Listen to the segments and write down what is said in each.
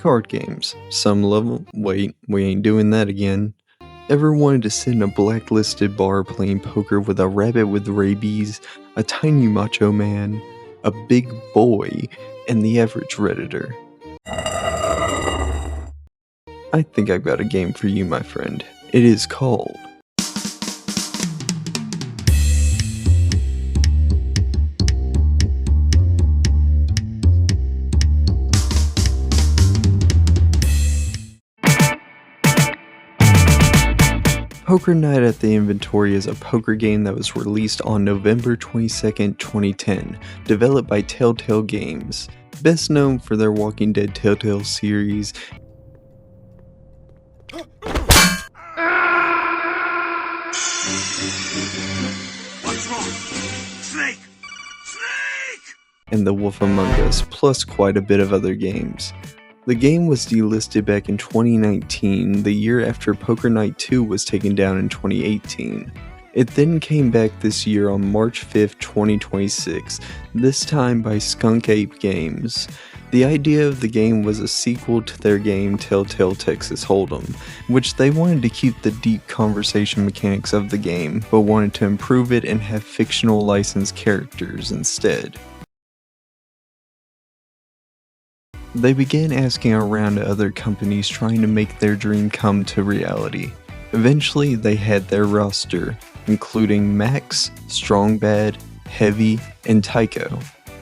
Card games. Some love them. Wait, we ain't doing that again. Ever wanted to sit in a blacklisted bar playing poker with a rabbit with rabies, a tiny macho man, a big boy, and the average redditor? I think I've got a game for you, my friend. It is called Poker Night at the Inventory is a poker game that was released on November 22nd, 2010, developed by Telltale Games, best known for their Walking Dead Telltale series. What's wrong? Snake! Snake! And The Wolf Among Us, plus quite a bit of other games. The game was delisted back in 2019, the year after Poker Night 2 was taken down in 2018. It then came back this year on March 5th, 2026, this time by Skunk Ape Games. The idea of the game was a sequel to their game Telltale Texas Hold'em, which they wanted to keep the deep conversation mechanics of the game, but wanted to improve it and have fictional licensed characters instead. They began asking around to other companies trying to make their dream come to reality. Eventually, they had their roster, including Max, Strong Bad, Heavy, and Tycho.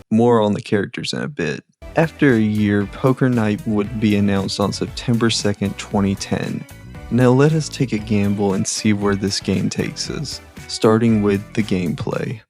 More on the characters in a bit. After a year, Poker Night would be announced on September 2nd, 2010. Now let us take a gamble and see where this game takes us, starting with the gameplay.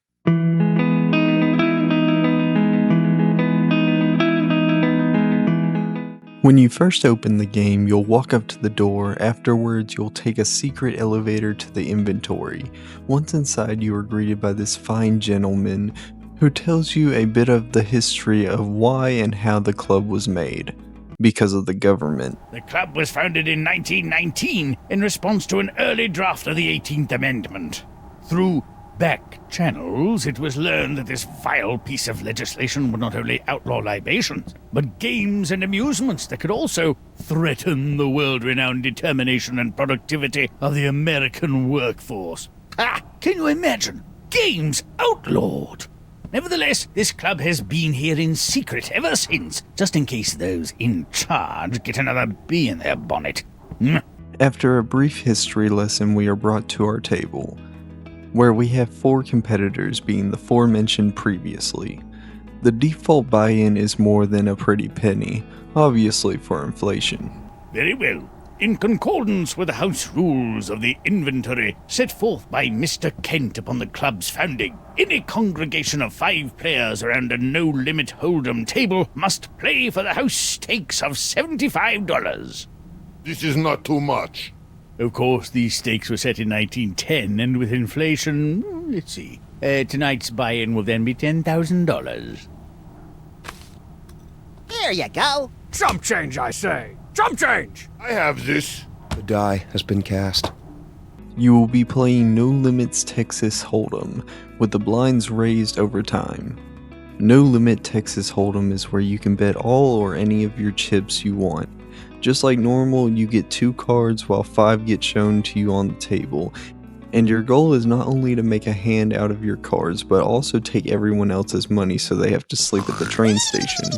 When you first open the game, you'll walk up to the door. Afterwards, you'll take a secret elevator to the inventory. Once inside, you are greeted by this fine gentleman who tells you a bit of the history of why and how the club was made. Because of the government. The club was founded in 1919 in response to an early draft of the 18th Amendment. Through back channels, it was learned that this vile piece of legislation would not only outlaw libations, but games and amusements that could also threaten the world-renowned determination and productivity of the American workforce. Can you imagine? Games outlawed! Nevertheless, this club has been here in secret ever since, just in case those in charge get another bee in their bonnet. After a brief history lesson, we are brought to our table, where we have 4 competitors being the 4 mentioned previously. The default buy-in is more than a pretty penny, obviously for inflation. Very well. In concordance with the house rules of the inventory set forth by Mr. Kent upon the club's founding, any congregation of 5 players around a no-limit hold'em table must play for the house stakes of $75. This is not too much. Of course, these stakes were set in 1910, and with inflation, let's see, tonight's buy-in will then be $10,000. Here you go. Chump change, I say! Chump change! I have this. The die has been cast. You will be playing No Limits Texas Hold'em, with the blinds raised over time. No Limit Texas Hold'em is where you can bet all or any of your chips you want. Just like normal, you get 2 cards while 5 get shown to you on the table, and your goal is not only to make a hand out of your cards, but also take everyone else's money so they have to sleep at the train station.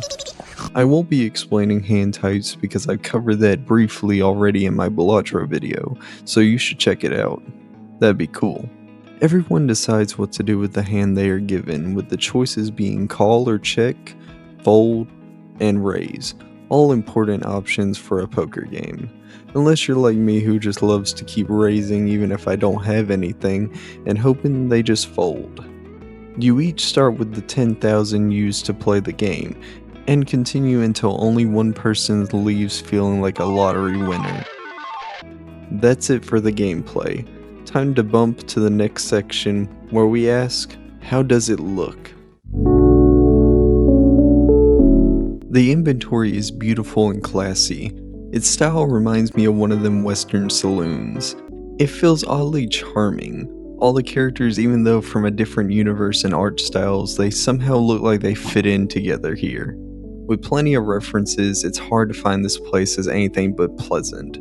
I won't be explaining hand types because I've covered that briefly already in my Balatro video, so you should check it out. That'd be cool. Everyone decides what to do with the hand they are given, with the choices being call or check, fold, and raise. All important options for a poker game. Unless you're like me who just loves to keep raising even if I don't have anything, and hoping they just fold. You each start with the 10,000 used to play the game, and continue until only one person leaves feeling like a lottery winner. That's it for the gameplay. Time to bump to the next section where we ask, how does it look? The inventory is beautiful and classy. Its style reminds me of one of them western saloons. It feels oddly charming. All the characters, even though from a different universe and art styles, they somehow look like they fit in together here. With plenty of references, it's hard to find this place as anything but pleasant.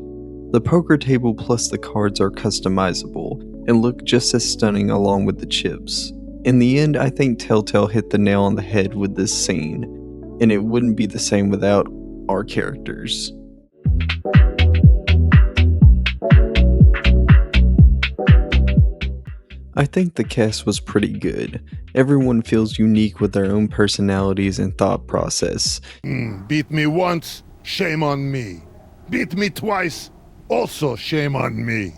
The poker table plus the cards are customizable and look just as stunning along with the chips. In the end, I think Telltale hit the nail on the head with this scene, and it wouldn't be the same without our characters. I think the cast was pretty good. Everyone feels unique with their own personalities and thought process. Beat me once, shame on me. Beat me twice, also shame on me.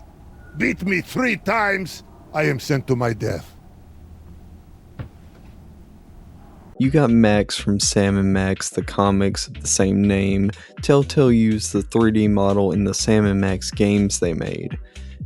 Beat me 3 times, I am sent to my death. You got Max from Sam & Max, the comics of the same name. Telltale used the 3D model in the Sam & Max games they made.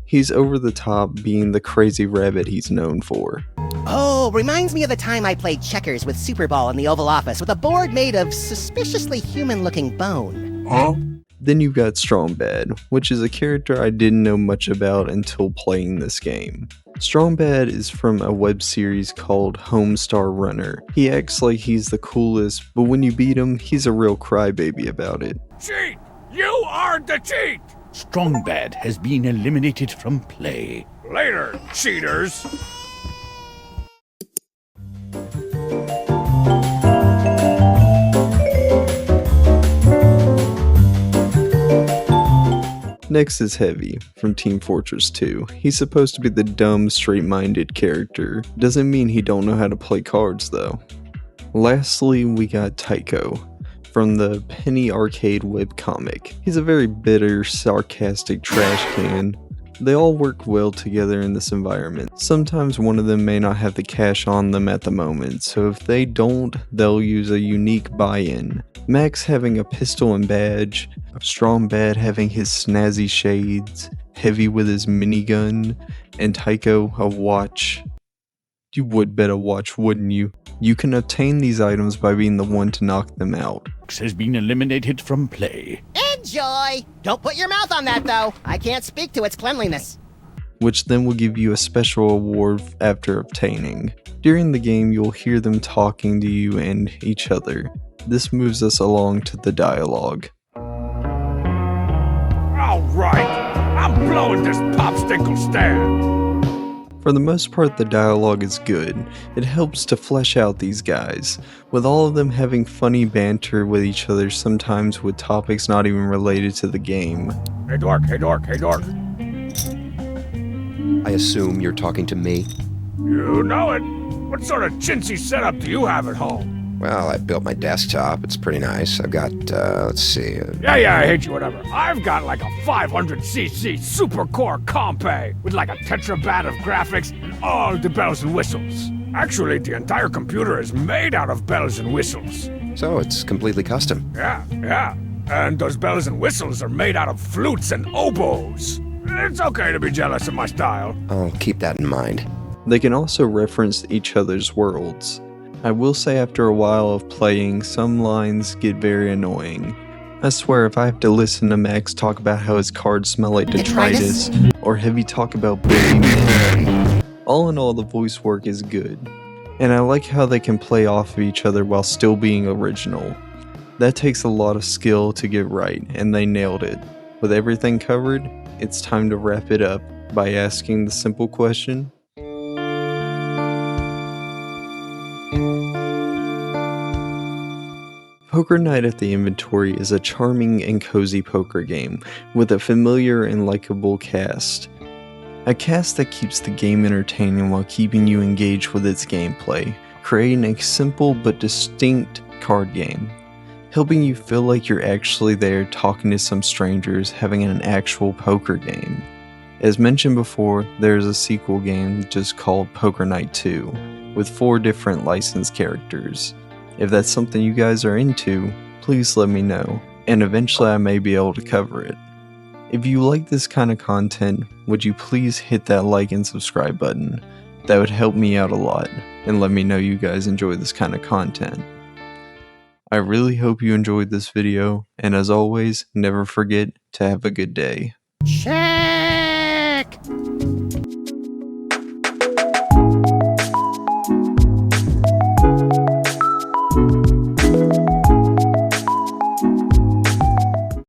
He's over the top, being the crazy rabbit he's known for. Oh, reminds me of the time I played checkers with Super Ball in the Oval Office with a board made of suspiciously human-looking bone. Huh? Then you've got Strong Bad, which is a character I didn't know much about until playing this game. Strong Bad is from a web series called Homestar Runner. He acts like he's the coolest, but when you beat him, he's a real crybaby about it. Cheat! You are the cheat! Strongbad has been eliminated from play. Later, cheaters! Next is Heavy, from Team Fortress 2. He's supposed to be the dumb, straight-minded character. Doesn't mean he don't know how to play cards, though. Lastly, we got Tycho, from the Penny Arcade webcomic. He's a very bitter, sarcastic trash can. They all work well together in this environment. Sometimes one of them may not have the cash on them at the moment, so if they don't, they'll use a unique buy-in. Max having a pistol and badge, Strong Bad having his snazzy shades, Heavy with his minigun, and Tycho a watch. You would bet a watch, wouldn't you? You can obtain these items by being the one to knock them out. Has been eliminated from play. Enjoy! Don't put your mouth on that, though. I can't speak to its cleanliness. Which then will give you a special award after obtaining. During the game, you'll hear them talking to you and each other. This moves us along to the dialogue. Alright, I'm blowing this popsicle stand! For the most part, the dialogue is good. It helps to flesh out these guys, with all of them having funny banter with each other, sometimes with topics not even related to the game. Hey dork, hey dork, hey dork. I assume you're talking to me? You know it. What sort of chintzy setup do you have at home? Well, I built my desktop. It's pretty nice. I've got, let's see. Yeah, I hate you, whatever. I've got like a 500cc super core Compay with like a tetrabat of graphics and all the bells and whistles. Actually, the entire computer is made out of bells and whistles. So it's completely custom. Yeah. And those bells and whistles are made out of flutes and oboes. It's okay to be jealous of my style. I'll keep that in mind. They can also reference each other's worlds. I will say after a while of playing, some lines get very annoying. I swear if I have to listen to Max talk about how his cards smell like detritus, or Heavy talk about baby men. All in all, the voice work is good. And I like how they can play off of each other while still being original. That takes a lot of skill to get right, and they nailed it. With everything covered, it's time to wrap it up by asking the simple question: Poker Night at the Inventory is a charming and cozy poker game with a familiar and likable cast. A cast that keeps the game entertaining while keeping you engaged with its gameplay, creating a simple but distinct card game, helping you feel like you're actually there talking to some strangers having an actual poker game. As mentioned before, there is a sequel game just called Poker Night 2, with 4 different licensed characters. If that's something you guys are into, please let me know, and eventually I may be able to cover it. If you like this kind of content, would you please hit that like and subscribe button? That would help me out a lot, and let me know you guys enjoy this kind of content. I really hope you enjoyed this video, and as always, never forget to have a good day. Check!